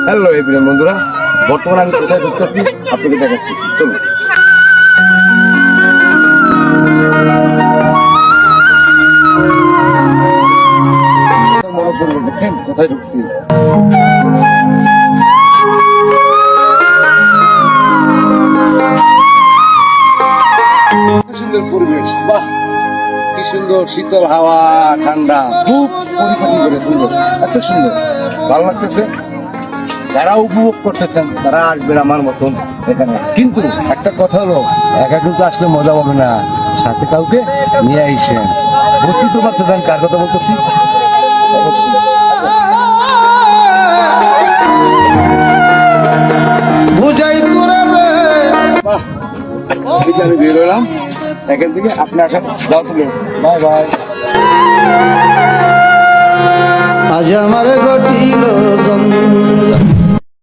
Hello everyone বন্ধুরা, বর্তমানে আমি কোথায় ঘুরতেছি আপনাকে দেখাচ্ছি। চলুন। মনে করবেন দেখছেন কোথায় ঢুকছি। সুন্দর পরিবেশ, বাহ কি সুন্দর শীতল হাওয়া, ঠান্ডা, খুব পরিপাটি করে সুন্দর, এত সুন্দর ভালো লাগতেছে। যারা উপভোগ করতেছেন তারা আসবেন আমার মতন এখানে। কিন্তু একটা কথা হলো, একা কিন্তু আসলে মজা হবে না, সাথে কাউকে নিয়ে আইসেন। বুঝতে তো পারতেছেন কার কথা বলতেছি। বুঝাই তোরা রে বাহ, এদিকে আমি বের হলাম এখান থেকে। আপনি আসেন, যাও তুমি, বাই বাই। আজ আমার ঘটিল